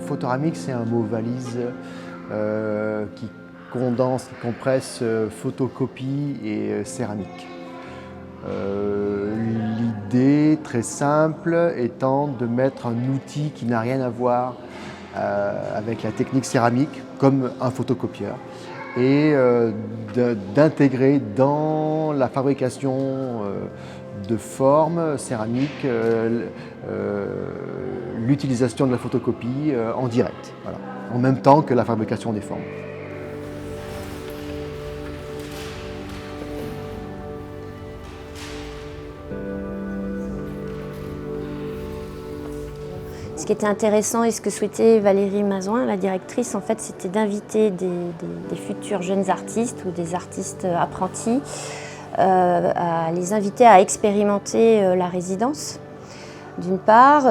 Photoramique, c'est un mot valise qui condense, qui compresse photocopie et céramique. L'idée très simple étant de mettre un outil qui n'a rien à voir avec la technique céramique, comme un photocopieur, et d'intégrer dans la fabrication de formes céramiques l'utilisation de la photocopie en direct, voilà, en même temps que la fabrication des formes. Ce qui était intéressant et ce que souhaitait Valérie Mazoin, la directrice, en fait, c'était d'inviter des futurs jeunes artistes ou des artistes apprentis, à les inviter à expérimenter la résidence, d'une part,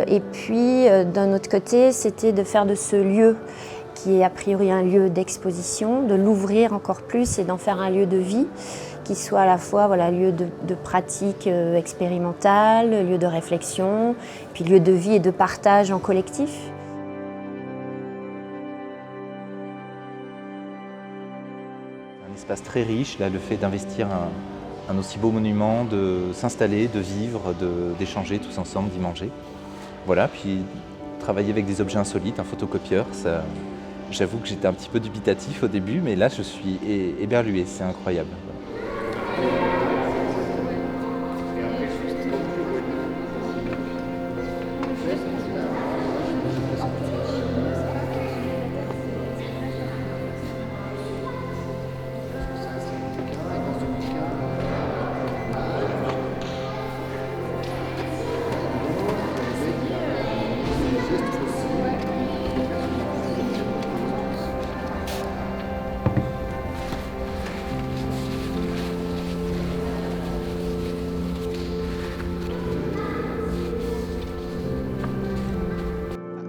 et puis d'un autre côté, c'était de faire de ce lieu, qui est a priori un lieu d'exposition, de l'ouvrir encore plus et d'en faire un lieu de vie, qui soit à la fois voilà, lieu de pratique expérimentale, lieu de réflexion, puis lieu de vie et de partage en collectif. Un espace très riche, là, le fait d'investir un aussi beau monument, de s'installer, de vivre, d'échanger tous ensemble, d'y manger. Voilà, puis travailler avec des objets insolites, un photocopieur, ça, j'avoue que j'étais un petit peu dubitatif au début, mais là je suis éberlué, c'est incroyable.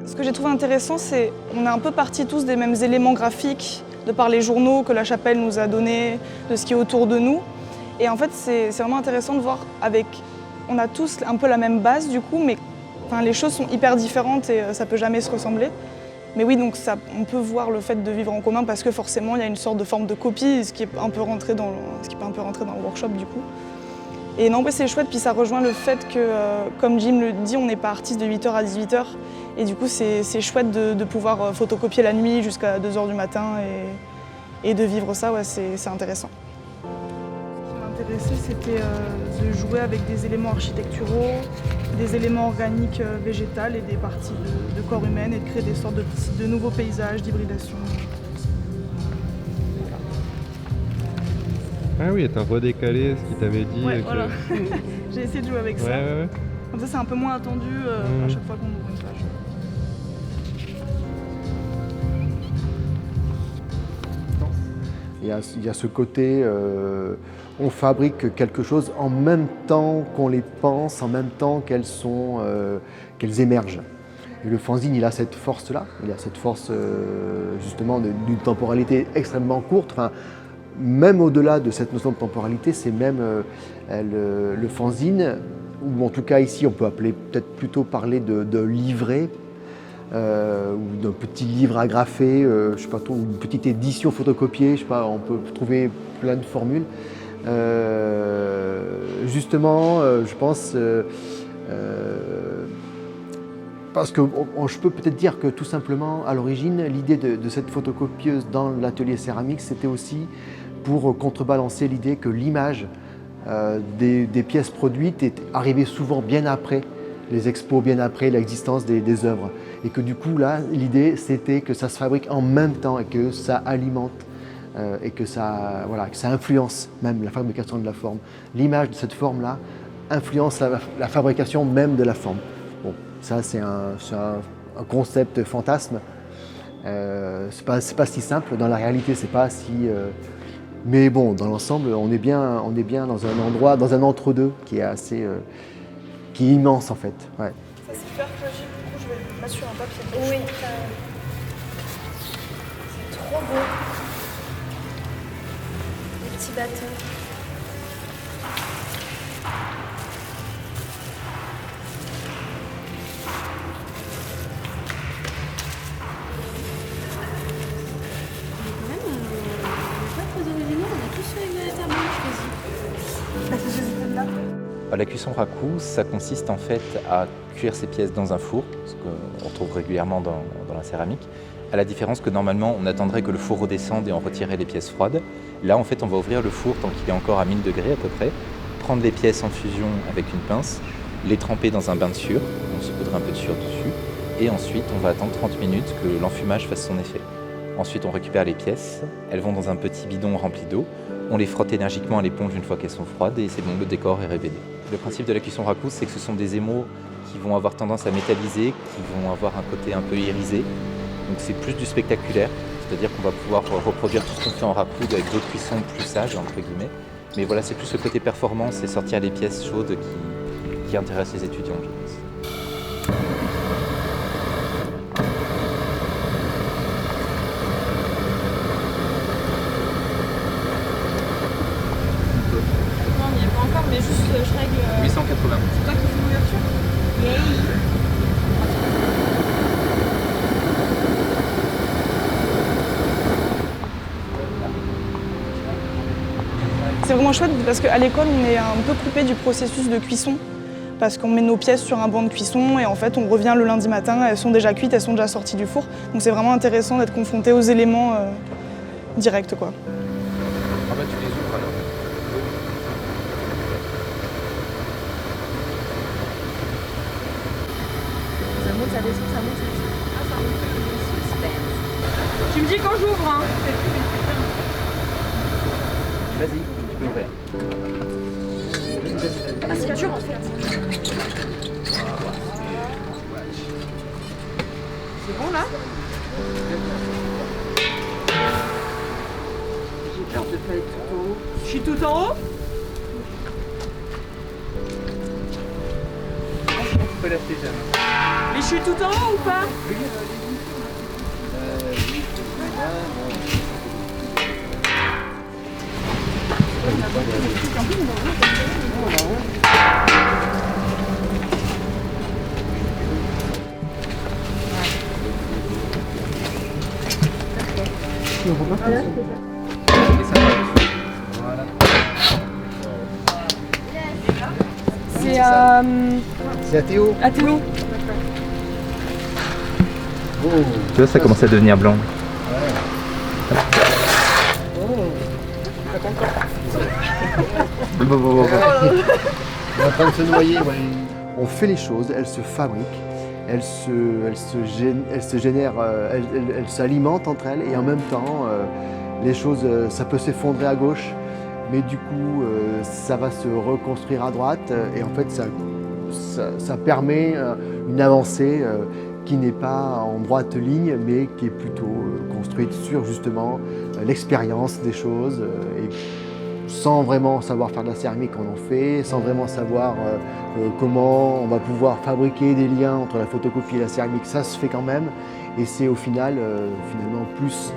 Ce que j'ai trouvé intéressant, c'est qu'on est un peu partis tous des mêmes éléments graphiques, de par les journaux que la chapelle nous a donnés, de ce qui est autour de nous. Et en fait, c'est vraiment intéressant de voir on a tous un peu la même base du coup, mais enfin, les choses sont hyper différentes et ça peut jamais se ressembler. Mais oui, donc on peut voir le fait de vivre en commun parce que forcément, il y a une sorte de forme de copie, ce qui peut un peu rentrer dans le workshop du coup. Et non, c'est chouette, puis ça rejoint le fait que, comme Jim le dit, on n'est pas artiste de 8h à 18h. Et du coup, c'est chouette de pouvoir photocopier la nuit jusqu'à 2h du matin et de vivre ça, ouais, c'est intéressant. Ce qui m'intéressait, c'était de jouer avec des éléments architecturaux, des éléments organiques végétales et des parties de corps humaines et de créer des sortes de nouveaux paysages, d'hybridation. Ah oui, t'as redécalé ce qu'il t'avait dit. Ouais, voilà. J'ai essayé de jouer avec ça. Ouais. Comme ça, c'est un peu moins attendu à chaque fois qu'on ouvre une page. Il y a ce côté, on fabrique quelque chose en même temps qu'on les pense, en même temps qu'elles émergent. Et le fanzine, il a cette force-là, il a cette force justement d'une temporalité extrêmement courte. Enfin, même au-delà de cette notion de temporalité, c'est même le fanzine, ou en tout cas ici on peut peut-être plutôt parler de livret, ou d'un petit livre agrafé, je sais pas trop, une petite édition photocopiée, je sais pas, on peut trouver plein de formules. Justement, je pense, parce que je peux peut-être dire que tout simplement, à l'origine, l'idée de cette photocopieuse dans l'atelier céramique, c'était aussi pour contrebalancer l'idée que l'image des pièces produites est arrivée souvent bien après les expos, bien après l'existence des œuvres. Et que du coup, là, l'idée, c'était que ça se fabrique en même temps et que ça alimente et que ça influence même la fabrication de la forme. L'image de cette forme-là influence la fabrication même de la forme. Bon, ça c'est un concept fantasme. C'est pas si simple. Dans la réalité, c'est pas si. Mais bon, dans l'ensemble, on est bien dans un endroit, dans un entre-deux qui est assez, qui est immense en fait. Ouais. Ça c'est super fragile. Du coup, je vais le mettre sur un papier. Oui, c'est trop beau. Les petits bateaux. La cuisson raku, ça consiste en fait à cuire ces pièces dans un four, ce qu'on retrouve régulièrement dans la céramique, à la différence que normalement on attendrait que le four redescende et on retirerait les pièces froides. Là en fait on va ouvrir le four tant qu'il est encore à 1000 degrés à peu près, prendre les pièces en fusion avec une pince, les tremper dans un bain de sueur, on se poudre un peu de sueur dessus, et ensuite on va attendre 30 minutes que l'enfumage fasse son effet. Ensuite on récupère les pièces, elles vont dans un petit bidon rempli d'eau, on les frotte énergiquement à l'éponge une fois qu'elles sont froides et c'est bon, le décor est révélé. Le principe de la cuisson raku, c'est que ce sont des émaux qui vont avoir tendance à métalliser, qui vont avoir un côté un peu irisé. Donc c'est plus du spectaculaire, c'est-à-dire qu'on va pouvoir reproduire tout ce qu'on fait en raku avec d'autres cuissons plus sages, entre guillemets. Mais voilà, c'est plus le côté performance et sortir les pièces chaudes qui intéressent les étudiants, je pense. Mais juste, je règle. 880. C'est toi qui fais l'ouverture? C'est vraiment chouette parce qu'à l'école, on est un peu coupé du processus de cuisson. Parce qu'on met nos pièces sur un banc de cuisson et en fait, on revient le lundi matin, elles sont déjà cuites, elles sont déjà sorties du four. Donc c'est vraiment intéressant d'être confronté aux éléments directs, quoi. Ah bah tu les ouvres alors. Ça monte, ça descend, ça monte, ça descend. Ah, ça monte. Tu me dis quand j'ouvre, hein. Vas-y, tu peux ouvrir. Ah, c'est dur en fait. C'est bon là? J'ai peur de pas être tout en haut. Je suis tout en haut? Tu peux lâcher jamais. Mais je suis tout en haut ou pas? C'est C'est à Théo. à Théo. Oh. Tu vois, ça commence à devenir blanc. On est en train de se noyer. Ouais. On fait les choses, elles se fabriquent, elles se génèrent, elles s'alimentent entre elles et en même temps, les choses, ça peut s'effondrer à gauche, mais du coup, ça va se reconstruire à droite et en fait, ça permet une avancée qui n'est pas en droite ligne, mais qui est plutôt construite sur justement l'expérience des choses et sans vraiment savoir faire de la céramique, on en fait, sans vraiment savoir comment on va pouvoir fabriquer des liens entre la photocopie et la céramique, ça se fait quand même. Et c'est au final, finalement, plus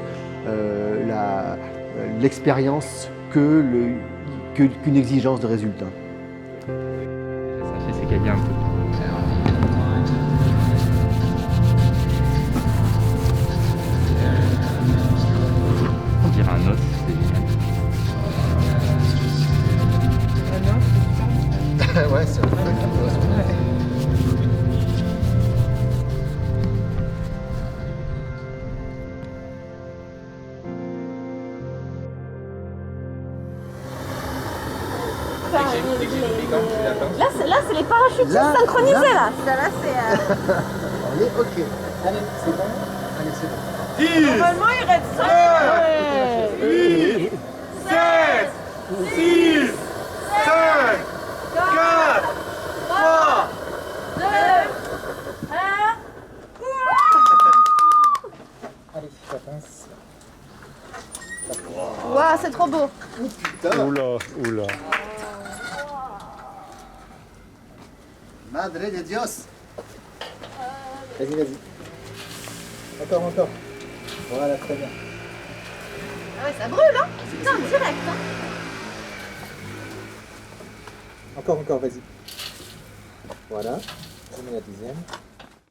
l'expérience qu'une exigence de résultat. Ça fait s'écailler un peu. On dirait un os, c'est génial. Ouais, c'est un truc. Là, c'est les parachutistes Là, synchronisés là. Ça, là, c'est. On est OK. Allez, c'est bon. Allez, c'est bon. Normalement, il reste 5. 8, 7, 6, 5, 4, 3, 2, 1. Allez, ça passe. Waouh, c'est trop beau. Oula, oula. Madre de Dios. Vas-y, vas-y. Encore, encore. Voilà, très bien. Ah ouais, ça brûle, hein? Putain, direct, hein? Encore, encore, vas-y. Voilà. Je mets la deuxième.